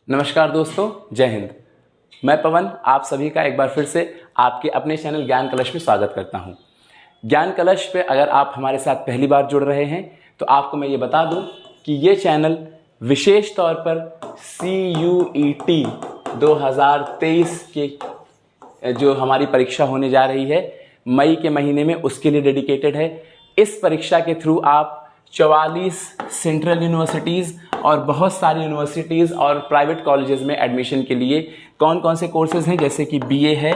नमस्कार दोस्तों, जय हिंद। मैं पवन आप सभी का एक बार फिर से आपके अपने चैनल ज्ञान कलश में स्वागत करता हूं। ज्ञान कलश पे अगर आप हमारे साथ पहली बार जुड़ रहे हैं तो आपको मैं ये बता दूं कि ये चैनल विशेष तौर पर CUET 2023 के जो हमारी परीक्षा होने जा रही है मई के महीने में, उसके लिए डेडिकेटेड है। इस परीक्षा के थ्रू आप 44 सेंट्रल यूनिवर्सिटीज़ और बहुत सारी यूनिवर्सिटीज़ और प्राइवेट कॉलेजेस में एडमिशन के लिए कौन कौन से कोर्सेज हैं, जैसे कि BA है,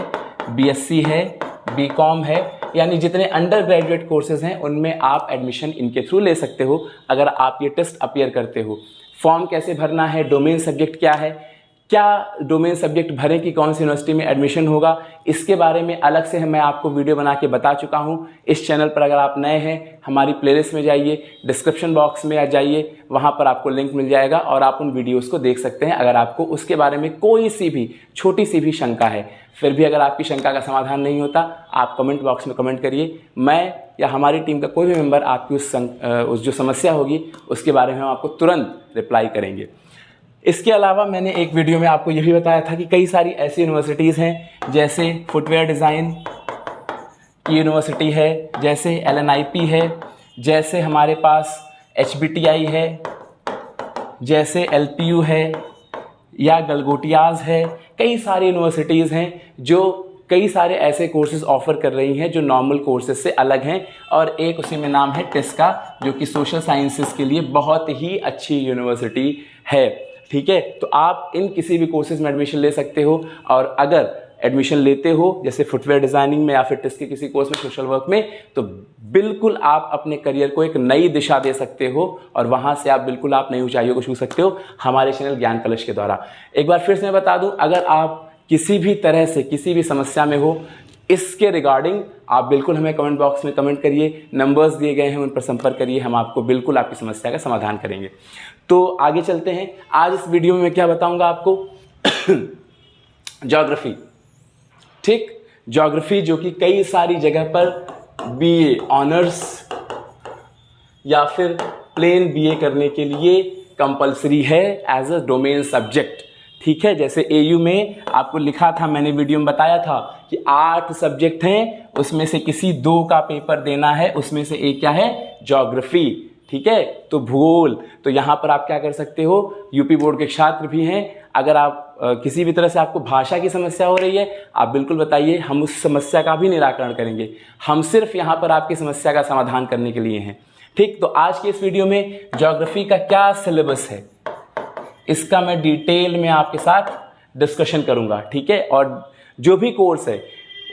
BSc है, BCom है, यानी जितने अंडर ग्रेजुएट कोर्सेज हैं उनमें आप एडमिशन इनके थ्रू ले सकते हो अगर आप ये टेस्ट अपीयर करते हो। फॉर्म कैसे भरना है, डोमेन सब्जेक्ट क्या है, क्या डोमेन सब्जेक्ट भरें कि कौन सी यूनिवर्सिटी में एडमिशन होगा, इसके बारे में अलग से मैं आपको वीडियो बना के बता चुका हूं। इस चैनल पर अगर आप नए हैं, हमारी प्लेलिस्ट में जाइए, डिस्क्रिप्शन बॉक्स में जाइए, वहां पर आपको लिंक मिल जाएगा और आप उन वीडियोस को देख सकते हैं अगर आपको उसके बारे में कोई सी भी छोटी सी भी शंका है। फिर भी अगर आपकी शंका का समाधान नहीं होता, आप कमेंट बॉक्स में कमेंट करिए। मैं या हमारी टीम का कोई भी मेंबर आपकी उस जो समस्या होगी उसके बारे में हम आपको तुरंत रिप्लाई करेंगे। इसके अलावा मैंने एक वीडियो में आपको यह भी बताया था कि कई सारी ऐसी यूनिवर्सिटीज़ हैं, जैसे फुटवेयर डिज़ाइन की यूनिवर्सिटी है, जैसे LNIP है, जैसे हमारे पास HBTI है, जैसे LPU है या गलगोटियाज़ है। कई सारी यूनिवर्सिटीज़ हैं जो कई सारे ऐसे कोर्सेज ऑफर कर रही हैं जो नॉर्मल कोर्सेज से अलग हैं, और एक उसी में नाम है टिस्का, जो कि सोशल साइंसेस के लिए बहुत ही अच्छी यूनिवर्सिटी है। ठीक है, तो आप इन किसी भी कोर्सेज में एडमिशन ले सकते हो, और अगर एडमिशन लेते हो जैसे फुटवेयर डिज़ाइनिंग में या फिर टिस्क के किसी कोर्स में, सोशल वर्क में, तो बिल्कुल आप अपने करियर को एक नई दिशा दे सकते हो और वहां से आप बिल्कुल नई ऊंचाइयों को छू सकते हो हमारे चैनल ज्ञान कलश के द्वारा। एक बार फिर से मैं बता दूं, अगर आप किसी भी तरह से किसी भी समस्या में हो, इसके रिगार्डिंग आप बिल्कुल हमें कमेंट बॉक्स में कमेंट करिए। नंबर्स दिए गए हैं, उन पर संपर्क करिए, हम आपको बिल्कुल आपकी समस्या का समाधान करेंगे। तो आगे चलते हैं। आज इस वीडियो में मैं क्या बताऊंगा आपको ज्योग्राफी। ठीक, ज्योग्राफी जो कि कई सारी जगह पर BA ऑनर्स या फिर प्लेन BA करने के लिए कंपलसरी है एज अ डोमेन सब्जेक्ट। ठीक है, जैसे AU में आपको लिखा था, मैंने वीडियो में बताया था कि 8 सब्जेक्ट हैं, उसमें से किसी 2 का पेपर देना है, उसमें से एक क्या है, ज्योग्राफी। ठीक है, तो भूगोल। तो यहाँ पर आप क्या कर सकते हो, यूपी बोर्ड के छात्र भी हैं, अगर आप किसी भी तरह से आपको भाषा की समस्या हो रही है, आप बिल्कुल बताइए, हम उस समस्या का भी निराकरण करेंगे। हम सिर्फ यहाँ पर आपकी समस्या का समाधान करने के लिए हैं। ठीक, तो आज की इस वीडियो में ज्योग्राफी का क्या सिलेबस है, इसका मैं डिटेल में आपके साथ डिस्कशन करूंगा। ठीक है, और जो भी कोर्स है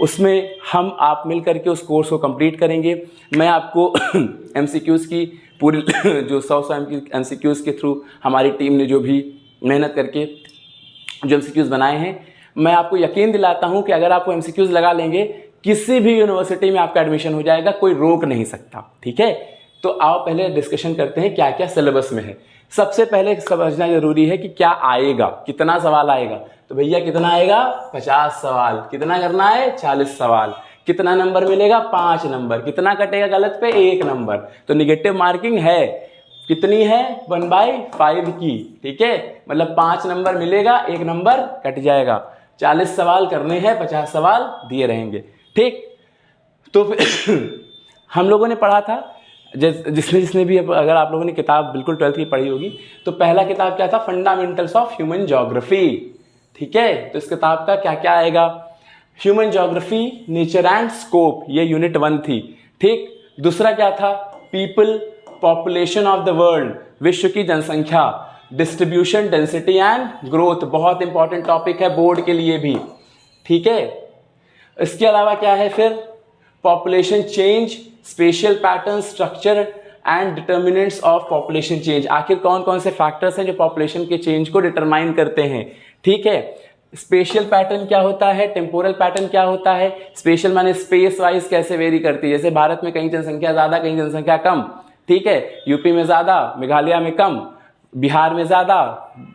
उसमें हम आप मिल करके उस कोर्स को कंप्लीट करेंगे। मैं आपको MCQs की पूरी जो 100 MCQs के थ्रू हमारी टीम ने जो भी मेहनत करके जो MCQs बनाए हैं, मैं आपको यकीन दिलाता हूं कि अगर आपको MCQs लगा लेंगे, किसी भी यूनिवर्सिटी में आपका एडमिशन हो जाएगा, कोई रोक नहीं सकता। ठीक है, तो आओ पहले डिस्कशन करते हैं क्या क्या सिलेबस में है। सबसे पहले समझना जरूरी है कि क्या आएगा, कितना सवाल आएगा। तो भैया कितना आएगा, 50 सवाल। कितना करना है, 40 सवाल। कितना नंबर मिलेगा, 5 नंबर। कितना कटेगा गलत पे, 1 नंबर। तो निगेटिव मार्किंग है, कितनी है, 1/5 की। ठीक है, मतलब 5 नंबर मिलेगा, 1 नंबर कट जाएगा। 40 सवाल करने हैं, 50 सवाल दिए रहेंगे। ठीक, तो हम लोगों ने पढ़ा था, जिसने भी, अगर आप लोगों ने किताब बिल्कुल 12th की पढ़ी होगी, तो पहला किताब क्या था, फंडामेंटल्स ऑफ ह्यूमन ज्योग्राफी। ठीक है, तो इस किताब का क्या क्या आएगा, human geography, nature and scope, ये यूनिट 1 थी। ठीक, दूसरा क्या था, people, population of the world, विश्व की जनसंख्या, डिस्ट्रीब्यूशन, डेंसिटी एंड ग्रोथ, बहुत इंपॉर्टेंट टॉपिक है बोर्ड के लिए भी। ठीक है, इसके अलावा क्या है फिर, population change, spatial pattern, structure and determinants of population change. आखिर कौन कौन से फैक्टर्स हैं जो पॉपुलेशन के चेंज को डिटरमाइन करते हैं। ठीक है, स्पेशियल पैटर्न क्या होता है, टेम्पोरल पैटर्न क्या होता है। स्पेशल माने स्पेस वाइज कैसे वेरी करती है, जैसे भारत में कहीं जनसंख्या ज्यादा, कहीं जनसंख्या कम। ठीक है, यूपी में ज्यादा, मेघालय में कम, बिहार में ज्यादा,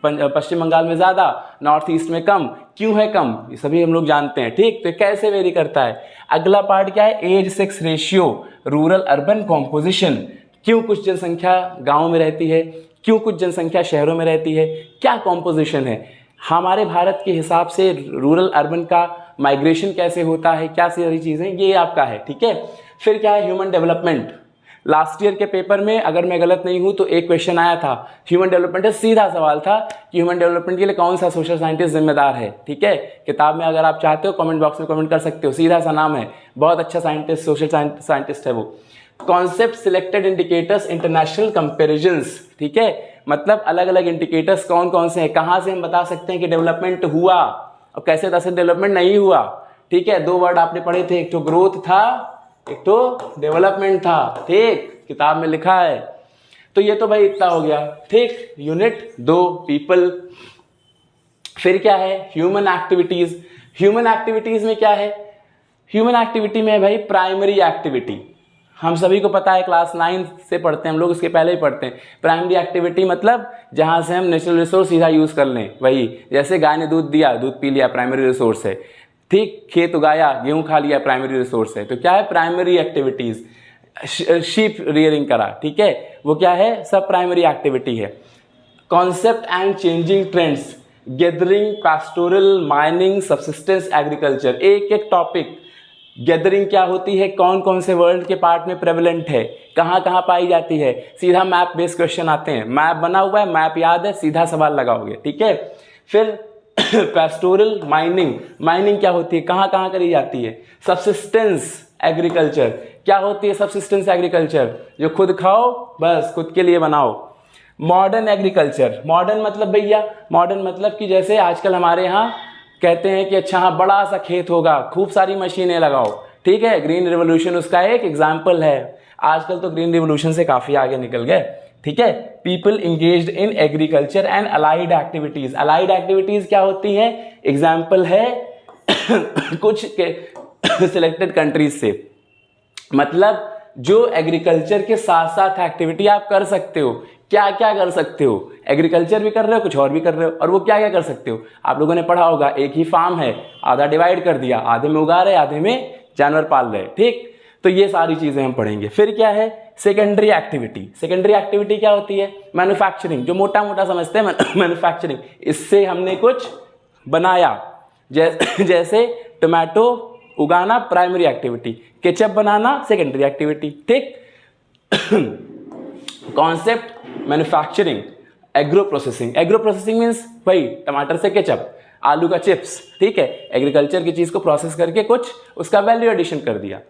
पश्चिम बंगाल में ज्यादा, नॉर्थ ईस्ट में कम। क्यों है कम, ये सभी हम लोग जानते हैं। ठीक, तो कैसे वेरी करता है। अगला पार्ट क्या है, age sex ratio, rural urban composition, क्यों कुछ जनसंख्या गांव में रहती है, क्यों कुछ जनसंख्या शहरों में रहती है, क्या कॉम्पोजिशन है, हमारे भारत के हिसाब से रूरल अर्बन का माइग्रेशन कैसे होता है, क्या सारी चीज़ें, ये आपका है। ठीक है, फिर क्या है ह्यूमन डेवलपमेंट। लास्ट ईयर के पेपर में अगर मैं गलत नहीं हूं तो एक क्वेश्चन आया था ह्यूमन डेवलपमेंट, सीधा सवाल था कि ह्यूमन डेवलपमेंट के लिए कौन सा सोशल साइंटिस्ट जिम्मेदार है। ठीक है, किताब में अगर आप चाहते हो कमेंट बॉक्स में कमेंट कर सकते हो, सीधा सा नाम है, बहुत अच्छा साइंटिस्ट, सोशल साइंटिस्ट है वो। Concept selected indicators international comparisons. ठीक है, मतलब अलग अलग इंडिकेटर्स कौन कौन से हैं, कहाँ से हम बता सकते हैं कि डेवलपमेंट हुआ और कैसे बता सकते डेवलपमेंट नहीं हुआ। ठीक है, दो वर्ड आपने पढ़े थे, एक तो ग्रोथ था, एक तो डेवलपमेंट था। ठीक, किताब में लिखा है। तो ये तो भाई इतना हो गया। ठीक, यूनिट 2 पीपल। फिर क्या है ह्यूमन एक्टिविटीज। ह्यूमन एक्टिविटीज में क्या है, ह्यूमन एक्टिविटी में है भाई प्राइमरी एक्टिविटी। हम सभी को पता है, क्लास 9 से पढ़ते हैं हम लोग, उसके पहले ही पढ़ते हैं। प्राइमरी एक्टिविटी मतलब जहां से हम नेचुरल रिसोर्स सीधा यूज कर लें, वही जैसे गाय ने दूध दिया, दूध पी लिया, प्राइमरी रिसोर्स है। ठीक, खेत उगाया, गेहूं खा लिया, प्राइमरी रिसोर्स है। तो क्या है प्राइमरी एक्टिविटीज, शीप रियरिंग करा, ठीक है, वो क्या है, सब प्राइमरी एक्टिविटी है। Concept and changing trends, gathering, pastoral, mining, subsistence, agriculture. एक एक टॉपिक, गैदरिंग क्या होती है, कौन कौन से वर्ल्ड के पार्ट में प्रेवलेंट है, कहाँ कहाँ पाई जाती है, सीधा मैप बेस्ड क्वेश्चन आते हैं। मैप बना हुआ है, मैप याद है, सीधा सवाल लगाओगे। ठीक है, फिर पेस्टोरल, माइनिंग, माइनिंग क्या होती है, कहाँ कहाँ करी जाती है। सब्सिस्टेंस एग्रीकल्चर, क्या होती है सब्सिस्टेंस एग्रीकल्चर, जो खुद खाओ बस खुद के लिए बनाओ। मॉडर्न एग्रीकल्चर, मॉडर्न मतलब भैया, मॉडर्न मतलब कि जैसे आजकल हमारे यहाँ कहते हैं कि अच्छा हाँ बड़ा सा खेत होगा, खूब सारी मशीनें लगाओ। ठीक है, ग्रीन रिवोल्यूशन उसका एक एग्जाम्पल है। आजकल तो ग्रीन रिवोल्यूशन से काफी आगे निकल गए। ठीक है, people engaged in agriculture and allied activities. Allied activities क्या होती है, एग्जाम्पल है कुछ सिलेक्टेड कंट्रीज से, मतलब जो एग्रीकल्चर के साथ साथ एक्टिविटी आप कर सकते हो। क्या क्या कर सकते हो, एग्रीकल्चर भी कर रहे हो, कुछ और भी कर रहे हो, और वो क्या क्या कर सकते हो, आप लोगों ने पढ़ा होगा, एक ही फार्म है, आधा डिवाइड कर दिया, आधे में उगा रहे, आधे में जानवर पाल रहे। ठीक, तो ये सारी चीजें हम पढ़ेंगे। फिर क्या है सेकेंडरी एक्टिविटी। सेकेंडरी एक्टिविटी क्या होती है, मैन्युफैक्चरिंग, जो मोटा मोटा समझते हैं मैन्युफैक्चरिंग, इससे हमने कुछ बनाया, जैसे टोमेटो उगाना प्राइमरी एक्टिविटी, केचप बनाना सेकेंडरी एक्टिविटी। ठीक, concept manufacturing, agro processing. Agro processing means भाई टमाटर से केचप, आलू का चिप्स। ठीक है, एग्रीकल्चर की चीज को प्रोसेस करके कुछ उसका वैल्यू एडिशन कर दिया।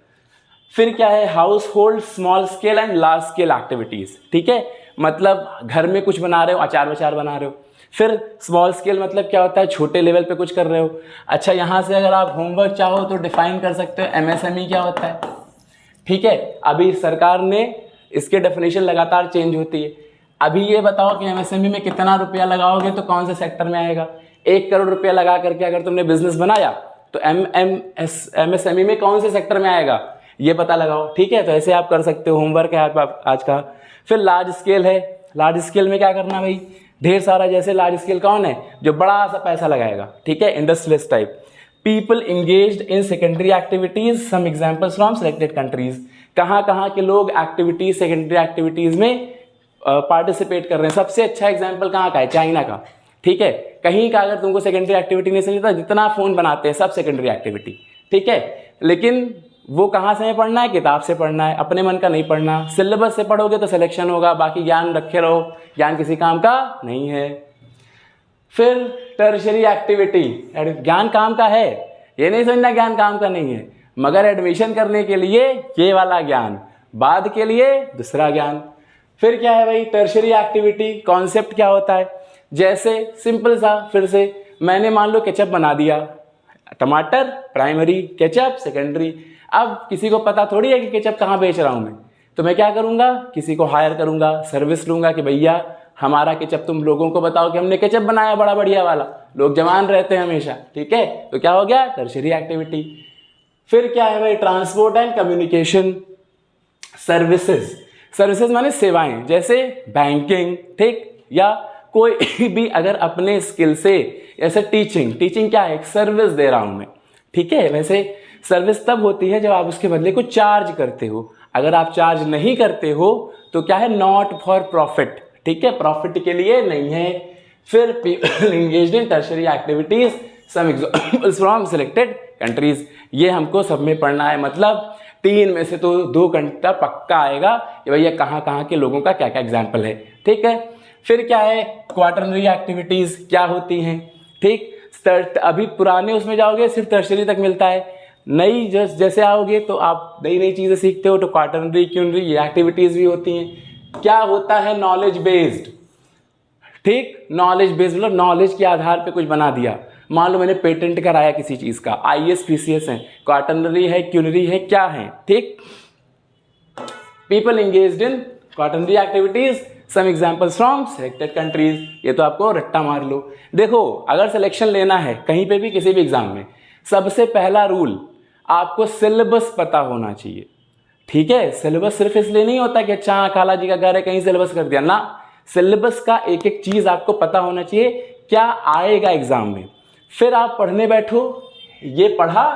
फिर क्या है house hold, small scale and large scale activities. ठीक है, मतलब घर में कुछ बना रहे हो, अचार वचार बना रहे हो। फिर स्मॉल स्केल मतलब क्या होता है, छोटे लेवल पे कुछ कर रहे हो। अच्छा, यहां से अगर आप होमवर्क चाहो तो डिफाइन कर सकते हो एमएसएमई क्या होता है। ठीक है, अभी सरकार ने इसके डेफिनेशन लगातार चेंज होती है। अभी ये बताओ कि एमएसएमई में कितना रुपया लगाओगे तो कौन से सेक्टर में आएगा। 1 करोड़ रुपया लगा करके अगर तुमने बिजनेस बनाया तो एमएसएमई में कौन से सेक्टर में आएगा, ये पता लगाओ। ठीक है, तो ऐसे आप कर सकते हो, होमवर्क है आज का। फिर लार्ज स्केल है, लार्ज स्केल में क्या करना भाई, ढेर सारा, जैसे लार्ज स्केल कौन है, जो बड़ा सा पैसा लगाएगा। ठीक है, industrialist type. People engaged in secondary activities, some examples from selected countries. कहाँ कहाँ के लोग एक्टिविटीज, सेकेंडरी एक्टिविटीज में पार्टिसिपेट कर रहे हैं। सबसे अच्छा एग्जाम्पल कहाँ का है, चाइना का। ठीक है, कहीं का अगर तुमको सेकेंडरी एक्टिविटी नहीं समझता, जितना फोन बनाते हैं सब सेकेंडरी एक्टिविटी। ठीक है, लेकिन वो कहाँ से पढ़ना है, किताब से पढ़ना है, अपने मन का नहीं पढ़ना। सिलेबस से पढ़ोगे तो सिलेक्शन होगा, बाकी ज्ञान रखे रहो, ज्ञान किसी काम का नहीं है। फिर टर्शरी एक्टिविटी, ज्ञान काम का है, ये नहीं समझना ज्ञान काम का नहीं है, मगर एडमिशन करने के लिए ये वाला ज्ञान, बाद के लिए दूसरा ज्ञान। फिर क्या है भाई टर्शरी एक्टिविटी, कॉन्सेप्ट क्या होता है, जैसे सिंपल सा, फिर से मैंने मान लो केचप बना दिया, टमाटर प्राइमरी, केचप सेकेंडरी। अब किसी को पता थोड़ी है कि केचप कहाँ बेच रहा हूं मैं, तो मैं क्या करूंगा, किसी को हायर करूंगा, सर्विस लूंगा कि भैया हमारा केचप तुम लोगों को बताओ कि हमने केचप बनाया बड़ा बढ़िया वाला। लोग जवान रहते हैं हमेशा। ठीक है, तो क्या हो गया टर्शरी एक्टिविटी। फिर क्या है भाई transport and communication services. Services माने सेवाएं, जैसे बैंकिंग। ठीक, या कोई भी अगर अपने स्किल से, जैसे टीचिंग क्या है, एक सर्विस दे रहा हूं मैं। ठीक है, वैसे सर्विस तब होती है जब आप उसके बदले कुछ चार्ज करते हो। अगर आप चार्ज नहीं करते हो तो क्या है नॉट फॉर प्रॉफिट। ठीक है, प्रॉफिट के लिए नहीं है। फिर people engaged in tertiary activities, some examples from selected countries. ये हमको सब में पढ़ना है, मतलब 3 में से तो 2 घंटा पक्का आएगा कि भैया कहाँ कहाँ के लोगों का क्या क्या एग्जाम्पल है। ठीक है, फिर क्या है, क्वार्टरनरी एक्टिविटीज क्या होती हैं। ठीक, अभी पुराने उसमें जाओगे सिर्फ टर्शरी तक मिलता है, नई जैसे आओगे तो आप नई नई चीजें सीखते हो, तो क्वार्टरनरी क्यूनरी ये एक्टिविटीज भी होती हैं। क्या होता है, नॉलेज बेस्ड। ठीक, नॉलेज बेस्ड मतलब नॉलेज के आधार पे कुछ बना दिया। मान लो मैंने पेटेंट कराया किसी चीज का, IAS PCS है, क्वार्टरनरी है, क्यूनरी है, क्या है। ठीक, people engaged in quaternary activities, some examples from selected countries. ये तो आपको रट्टा मार लो। देखो, अगर सिलेक्शन लेना है कहीं पे भी किसी भी एग्जाम में, सबसे पहला रूल आपको सिलेबस पता होना चाहिए। ठीक है, सिलेबस सिर्फ इसलिए नहीं होता कि अच्छा खाला जी का घर है कहीं सिलेबस कर दिया ना, सिलेबस का एक एक चीज आपको पता होना चाहिए, क्या आएगा एग्जाम में। फिर आप पढ़ने बैठो, ये पढ़ा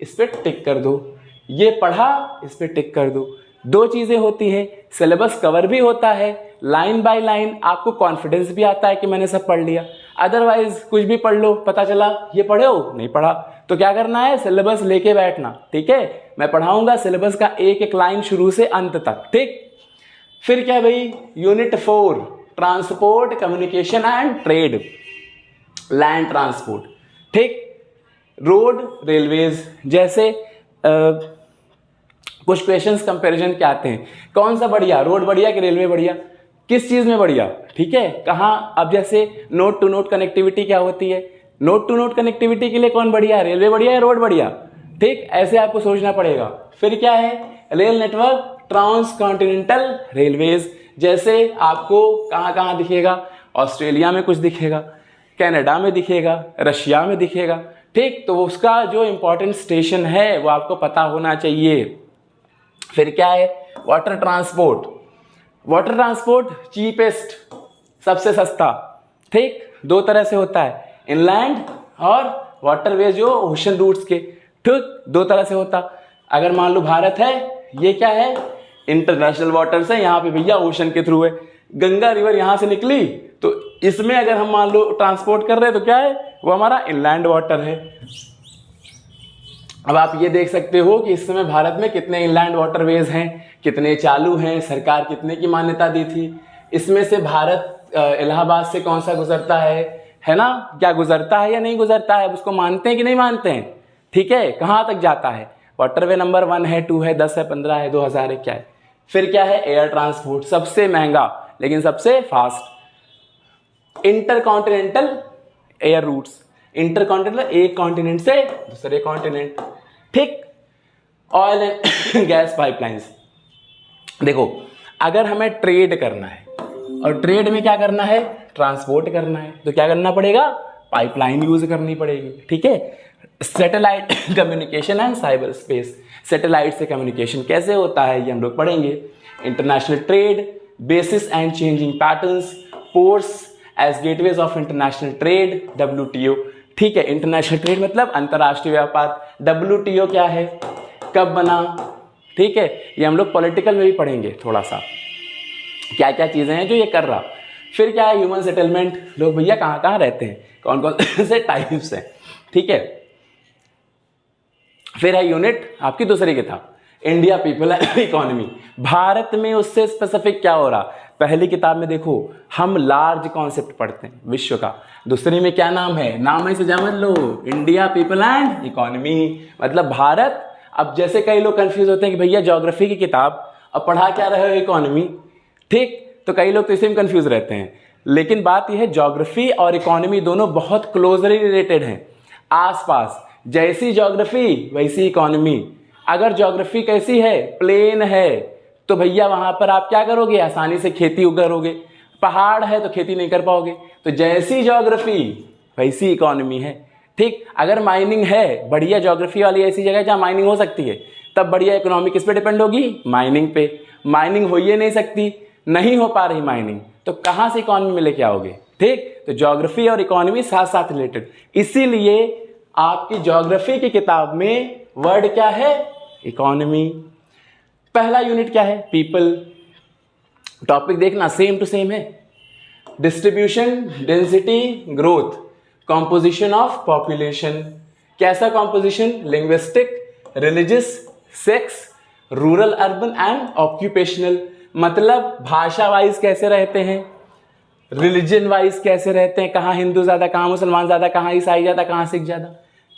इस पे टिक कर दो, ये पढ़ा इस पे टिक कर दो। 2 चीजें होती है, सिलेबस कवर भी होता है, लाइन बाय लाइन आपको कॉन्फिडेंस भी आता है कि मैंने सब पढ़ लिया। अदरवाइज कुछ भी पढ़ लो, पता चला ये पढ़े हो नहीं पढ़ा, तो क्या करना है, सिलेबस लेके बैठना। ठीक है, मैं पढ़ाऊंगा सिलेबस का एक एक लाइन शुरू से अंत तक। ठीक, फिर क्या भाई, unit 4 transport communication and trade, land transport. ठीक, रोड रेलवेज जैसे कुछ क्वेश्चंस कंपैरिजन के आते हैं, कौन सा बढ़िया, रोड बढ़िया कि रेलवे बढ़िया, किस चीज में बढ़िया। ठीक है, कहाँ, अब जैसे नोट टू नोट कनेक्टिविटी क्या होती है, नोट टू नोट कनेक्टिविटी के लिए कौन बढ़िया है, रेलवे बढ़िया है, रोड बढ़िया। ठीक, ऐसे आपको सोचना पड़ेगा। फिर क्या है, rail network trans continental railways, जैसे आपको कहाँ कहाँ दिखेगा, ऑस्ट्रेलिया में कुछ दिखेगा, कनाडा में दिखेगा, रशिया में दिखेगा। ठीक, तो उसका जो इंपॉर्टेंट स्टेशन है वो आपको पता होना चाहिए। फिर क्या है, water transport, water transport cheapest, सबसे सस्ता। ठीक, 2 तरह से होता है, इनलैंड और वाटरवेज जो ओशन रूट्स के। ठीक, 2 तरह से होता। अगर मान लो भारत है, ये क्या है, इंटरनेशनल वाटर्स है, यहाँ पे भैया ओशन के थ्रू है, गंगा रिवर यहाँ से निकली तो इसमें अगर हम मान लो ट्रांसपोर्ट कर रहे हैं तो क्या है, वो हमारा इनलैंड वाटर है। अब आप ये देख सकते हो कि इस समय भारत में कितने इनलैंड वाटरवेज हैं, कितने चालू हैं, सरकार कितने की मान्यता दी थी। इसमें से भारत इलाहाबाद से कौन सा गुजरता है ना, क्या गुजरता है या नहीं गुजरता है, उसको मानते हैं कि नहीं मानते हैं। ठीक है, कहाँ तक जाता है, वाटरवे नंबर 1 है, 2 है, 10 है, 15 है, 2000 है, क्या है। फिर क्या है, एयर ट्रांसपोर्ट, सबसे महंगा लेकिन सबसे fast. Intercontinental air routes, intercontinental एक कॉन्टिनेंट से दूसरे कॉन्टिनेंट। ठीक, ऑयल एंड गैस पाइपलाइंस। देखो, अगर हमें ट्रेड करना है और ट्रेड में क्या करना है, ट्रांसपोर्ट करना है, तो क्या करना पड़ेगा, पाइपलाइन यूज करनी पड़ेगी। ठीक है, satellite communication and cyber space, satellite से कम्युनिकेशन कैसे होता है ये हम लोग पढ़ेंगे। International trade, basis and changing patterns, ports as gateways of international trade, WTO। ठीक है, इंटरनेशनल ट्रेड मतलब अंतरराष्ट्रीय व्यापार। WTO क्या है, कब बना। ठीक है, ये हम लोग पॉलिटिकल में भी पढ़ेंगे थोड़ा सा, क्या क्या चीजें हैं जो ये कर रहा। फिर क्या है, ह्यूमन सेटलमेंट, लोग भैया कहाँ कहाँ रहते हैं, कौन कौन से टाइप्स हैं। ठीक है, फिर है यूनिट आपकी दूसरी किताब, India people and economy. Bharat में उससे स्पेसिफिक क्या हो रहा, पहली किताब में देखो हम लार्ज कॉन्सेप्ट पढ़ते हैं विश्व का, दूसरी में क्या नाम है, नाम है समझ लो, इंडिया पीपल एंड इकोनॉमी, मतलब भारत। अब जैसे कई लोग कंफ्यूज होते हैं कि भैया ज्योग्राफी की किताब अब पढ़ा क्या रहे हो, इकोनॉमी। ठीक, तो कई लोग तो इसी में कंफ्यूज रहते हैं, लेकिन बात यह है ज्योग्राफी और इकोनॉमी दोनों बहुत क्लोजली रिलेटेड हैं, आसपास। जैसी ज्योग्राफी वैसी इकोनॉमी। अगर ज्योग्राफी कैसी है, प्लेन है, तो भैया वहां पर आप क्या करोगे, आसानी से खेती उगरोगे। पहाड़ है तो खेती नहीं कर पाओगे। तो जैसी ज्योग्राफी वैसी इकोनॉमी है। ठीक, अगर माइनिंग है, बढ़िया ज्योग्राफी वाली ऐसी जगह जहां माइनिंग हो सकती है, तब बढ़िया इकोनॉमी किस पे डिपेंड होगी, माइनिंग पे। माइनिंग हो ही नहीं सकती, नहीं हो पा रही माइनिंग, तो कहां से इकोनॉमी में लेके आओगे। ठीक, तो ज्योग्राफी और इकोनॉमी साथ साथ रिलेटेड। इसीलिए आपकी ज्योग्राफी की किताब में वर्ड क्या है, इकोनॉमी। पहला यूनिट क्या है, पीपल। टॉपिक देखना सेम टू सेम है, distribution, density, growth, composition of population. कैसा composition? Linguistic, religious, sex, rural, urban and occupational. मतलब भाषा वाइज कैसे रहते हैं, रिलीजन वाइज कैसे रहते हैं, कहाँ हिंदू ज्यादा, कहाँ मुसलमान ज्यादा, कहाँ ईसाई ज्यादा, कहाँ सिख ज्यादा।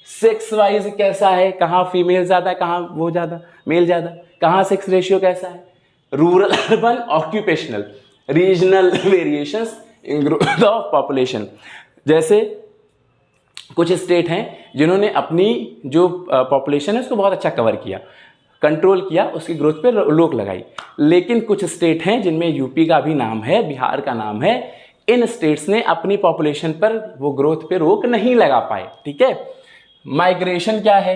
सेक्स वाइज कैसा है, कहाँ फीमेल ज्यादा, कहाँ वो ज्यादा, मेल ज्यादा, कहाँ सेक्स रेशियो कैसा है। Rural, urban, occupational, regional variations in growth of population. जैसे कुछ स्टेट हैं जिन्होंने अपनी जो पॉपुलेशन है उसको बहुत अच्छा कवर किया, कंट्रोल किया, उसकी ग्रोथ पे रोक लगाई। लेकिन कुछ स्टेट हैं जिनमें यूपी का भी नाम है, बिहार का नाम है, इन स्टेट्स ने अपनी पॉपुलेशन पर वो ग्रोथ पे रोक नहीं लगा पाए। ठीक है। माइग्रेशन क्या है?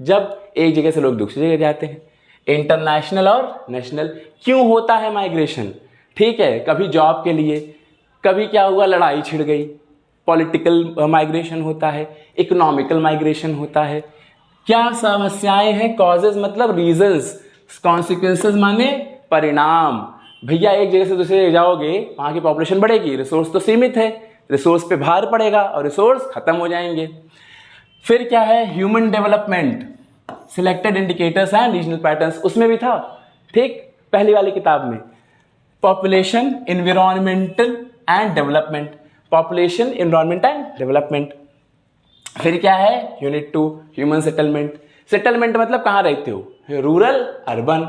जब एक जगह से लोग दूसरी जगह जाते हैं। इंटरनेशनल और नेशनल। क्यों होता है माइग्रेशन? ठीक है, कभी जॉब के लिए, कभी क्या हुआ, लड़ाई छिड़ गई, पॉलिटिकल माइग्रेशन होता है, इकोनॉमिकल माइग्रेशन होता है। क्या समस्याएं हैं? कॉजेज मतलब रीजंस, कॉन्सिक्वेंसेज माने परिणाम। भैया एक जगह से दूसरी जगह जाओगे, वहां की पॉपुलेशन बढ़ेगी, रिसोर्स तो सीमित है, रिसोर्स पे भार पड़ेगा और रिसोर्स खत्म हो जाएंगे। फिर क्या है? Human development, selected indicators and regional patterns, उसमें भी था। ठीक, पहली वाली किताब में। Population, environmental and development, population, environment and development. फिर क्या है? Unit 2, human settlement. सेटलमेंट मतलब कहाँ रहते हो, रूरल, अर्बन,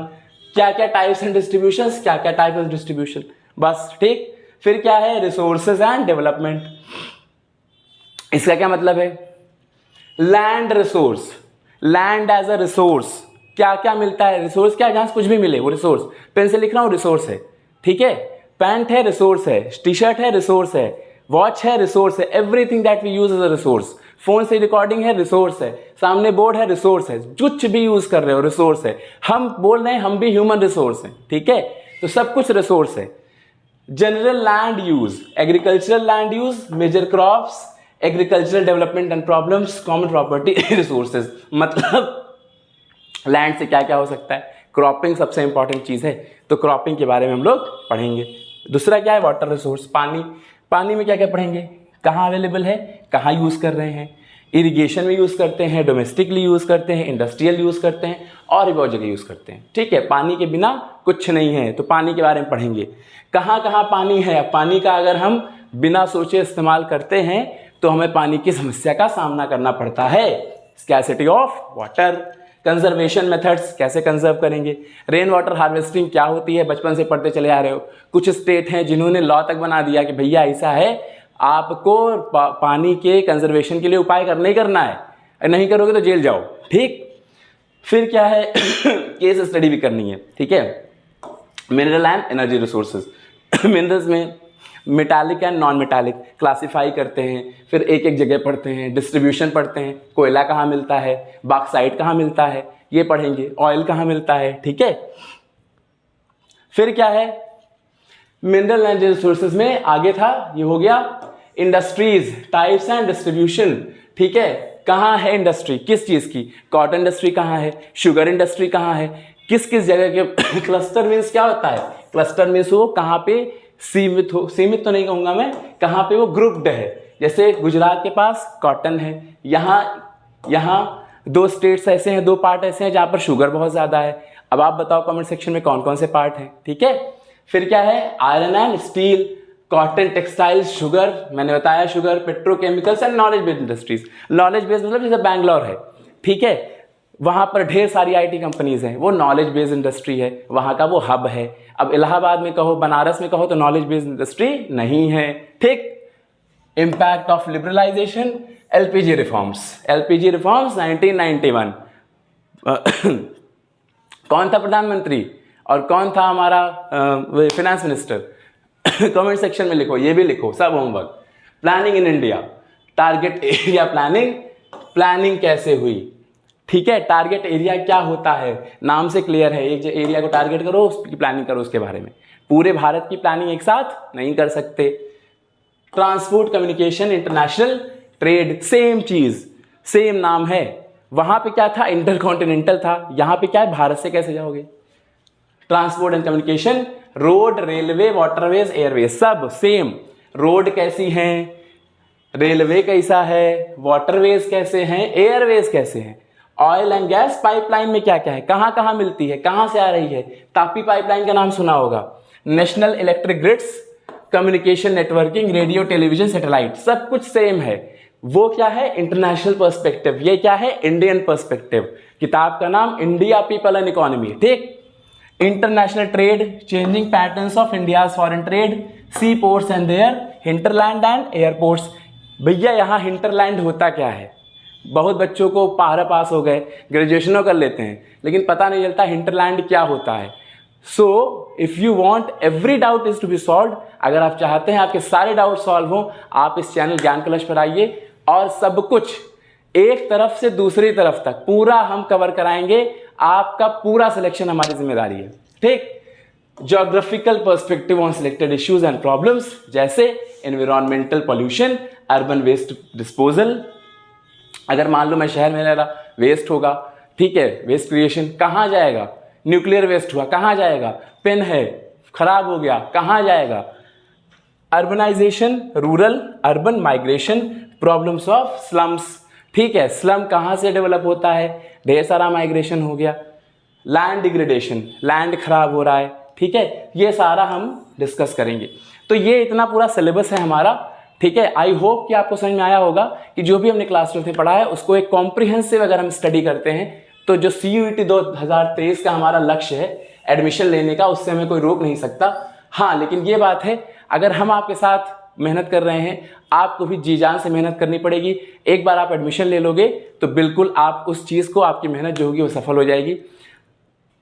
क्या क्या टाइप्स एंड डिस्ट्रीब्यूशंस, क्या क्या टाइप ऑफ डिस्ट्रीब्यूशन, बस। ठीक। फिर क्या है? Resources and development. इसका क्या मतलब है? Land resource, land as a resource, क्या क्या मिलता है, रिसोर्स क्या, जहां कुछ भी मिले वो रिसोर्स। पेन से लिख रहा हूं, रिसोर्स है। ठीक है। पैंट है, रिसोर्स है। टी शर्ट है, रिसोर्स है। वॉच है, रिसोर्स है। Everything that we use as a resource. Phone से रिकॉर्डिंग है, रिसोर्स है। सामने बोर्ड है, रिसोर्स है। कुछ भी यूज कर रहे हो, रिसोर्स है। हम बोल रहे हैं हम भी ह्यूमन रिसोर्स हैं। ठीक है, तो सब कुछ रिसोर्स है। General land use, agricultural land use, major crops, agricultural development and problems, common property, resources. मतलब लैंड से क्या क्या हो सकता है? क्रॉपिंग सबसे इंपॉर्टेंट चीज है, तो क्रॉपिंग के बारे में हम लोग पढ़ेंगे। दूसरा क्या है? वाटर रिसोर्स, पानी। पानी में क्या क्या पढ़ेंगे? कहाँ अवेलेबल है, कहाँ यूज कर रहे हैं। इरिगेशन में यूज करते हैं, डोमेस्टिकली यूज करते हैं, इंडस्ट्रियल यूज करते हैं, और भी बहुत जगह यूज करते हैं। ठीक है, पानी के बिना कुछ नहीं है, तो पानी के बारे में पढ़ेंगे। कहाँ कहाँ पानी है, पानी का अगर हम बिना सोचे इस्तेमाल करते हैं तो हमें पानी की समस्या का सामना करना पड़ता है। Scarcity of water. Conservation methods, कैसे कंजर्व करेंगे। रेन वाटर हार्वेस्टिंग क्या होती है, बचपन से पढ़ते चले आ रहे हो। कुछ स्टेट हैं जिन्होंने लॉ तक बना दिया कि भैया ऐसा है, आपको पानी के कंजर्वेशन के लिए उपाय करना ही करना है, नहीं करोगे तो जेल जाओ। ठीक। फिर क्या है? केस स्टडी भी करनी है। ठीक है। Mineral and energy resources. Minerals में metallic and non metallic classify करते हैं, फिर एक एक जगह पढ़ते हैं, डिस्ट्रीब्यूशन पढ़ते हैं, कोयला कहाँ मिलता है, बॉक्साइट कहाँ मिलता है, ये पढ़ेंगे, ऑयल कहाँ मिलता है। ठीक है। फिर क्या है? मिनरल एनर्जी रिसोर्सेज में आगे था, ये हो गया इंडस्ट्रीज, टाइप्स एंड डिस्ट्रीब्यूशन। ठीक है, कहाँ है इंडस्ट्री, किस चीज की, कॉटन इंडस्ट्री कहाँ है, शुगर इंडस्ट्री कहाँ है, किस किस जगह के। क्लस्टर मीन्स क्या होता है? क्लस्टर मीन्स वो कहाँ पे सीमित हो, सीमित तो नहीं कहूंगा मैं, कहाँ पे वो ग्रुप्ड है। जैसे गुजरात के पास कॉटन है, यहाँ 2 स्टेट्स ऐसे हैं, 2 पार्ट ऐसे हैं जहां पर शुगर बहुत ज्यादा है। अब आप बताओ कमेंट सेक्शन में कौन कौन से पार्ट हैं। ठीक है। फिर क्या है? Iron and steel, cotton, textiles, sugar, मैंने बताया sugar, petrochemicals and knowledge based industries. Knowledge based मतलब जैसे बैंगलोर है, ठीक है, वहां पर ढेर सारी आईटी कंपनीज हैं, वो नॉलेज बेस्ड इंडस्ट्री है, वहां का वो हब है। अब इलाहाबाद में कहो, बनारस में कहो, तो नॉलेज बेस्ड इंडस्ट्री नहीं है। ठीक। Impact of liberalisation, LPG reforms. LPG reforms 1991। कौन था प्रधानमंत्री और कौन था हमारा फाइनेंस मिनिस्टर? कमेंट सेक्शन में लिखो, ये भी लिखो, सब homework. Planning in India, target area planning, planning कैसे हुई। ठीक है, टारगेट एरिया क्या होता है, नाम से क्लियर है, एक एरिया को टारगेट करो, उसकी प्लानिंग करो उसके बारे में। पूरे भारत की प्लानिंग एक साथ नहीं कर सकते। Transport, communication, international trade, same चीज, सेम नाम है। वहां पे क्या था? इंटरकॉन्टिनेंटल था। यहां पे क्या है? भारत से कैसे जाओगे। Transport and communication, road, railway, waterways, Airways, सब सेम। रोड कैसी हैं, रेलवे कैसा है, वाटरवेज कैसे हैं, एयरवेज कैसे हैं, ऑयल एंड गैस पाइपलाइन में क्या क्या है, कहाँ कहाँ मिलती है, कहाँ से आ रही है, तापी पाइपलाइन का नाम सुना होगा, national electric grids, communication networking, radio television satellite, सब कुछ सेम है। वो क्या है, इंटरनेशनल पर्सपेक्टिव, ये क्या है, इंडियन पर्सपेक्टिव। किताब का नाम इंडिया पीपल एंड इकोनॉमी, ठीक। International trade, changing patterns of India's foreign trade, sea ports and their, hinterland and airports. भैया यहाँ हिंटरलैंड होता क्या है, बहुत बच्चों को पारा पास हो गए, ग्रेजुएशनों कर लेते हैं, लेकिन पता नहीं चलता हिंटरलैंड क्या होता है। So if you want every doubt is to be solved, अगर आप चाहते हैं आपके सारे डाउट सॉल्व हो, आप इस चैनल ज्ञान कलश पर आइए और सब कुछ एक तरफ से दूसरी तरफ तक पूरा हम कवर कराएंगे। आपका पूरा सिलेक्शन हमारी जिम्मेदारी है, ठीक। Geographical perspective on selected issues and problems, जैसे environmental pollution, urban waste disposal. अगर मान लो मैं शहर में रह रहा, वेस्ट होगा, ठीक है, वेस्ट क्रिएशन कहाँ जाएगा, न्यूक्लियर वेस्ट हुआ कहाँ जाएगा, पेन है खराब हो गया कहाँ जाएगा, urbanisation, rural urban migration, problems of slums, ठीक है, स्लम कहाँ से डेवलप होता है, ढेर सारा माइग्रेशन हो गया, लैंड डिग्रेडेशन, लैंड खराब हो रहा है, ठीक है, ये सारा हम डिस्कस करेंगे। तो ये इतना पूरा सिलेबस है हमारा, ठीक है। आई होप कि आपको समझ में आया होगा कि जो भी हमने क्लास 12 में पढ़ा है उसको एक कॉम्प्रिहेंसिव अगर हम स्टडी करते हैं तो जो CUET 2023 का हमारा लक्ष्य है एडमिशन लेने का, उससे हमें कोई रोक नहीं सकता। हाँ, लेकिन ये बात है, अगर हम आपके साथ मेहनत कर रहे हैं, आपको भी जी जान से मेहनत करनी पड़ेगी। एक बार आप एडमिशन ले लोगे तो बिल्कुल आप उस चीज़ को, आपकी मेहनत जो होगी वो सफल हो जाएगी।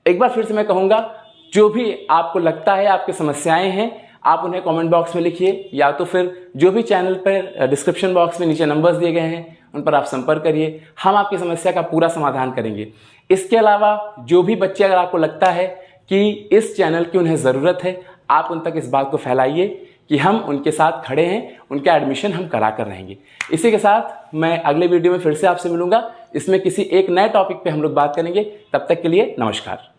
एक बार फिर से मैं कहूँगा, जो भी आपको लगता है आपकी समस्याएं हैं, आप उन्हें कमेंट बॉक्स में लिखिए, या तो फिर जो भी चैनल पर डिस्क्रिप्शन बॉक्स में नीचे नंबर्स दिए गए हैं उन पर आप संपर्क करिए, हम आपकी समस्या का पूरा समाधान करेंगे। इसके अलावा जो भी बच्चे, अगर आपको लगता है कि इस चैनल की उन्हें ज़रूरत है, आप उन तक इस बात को फैलाइए कि हम उनके साथ खड़े हैं, उनका एडमिशन हम करा कर रहेंगे। इसी के साथ मैं अगले वीडियो में फिर से आपसे मिलूंगा, इसमें किसी एक नए टॉपिक पे हम लोग बात करेंगे। तब तक के लिए नमस्कार।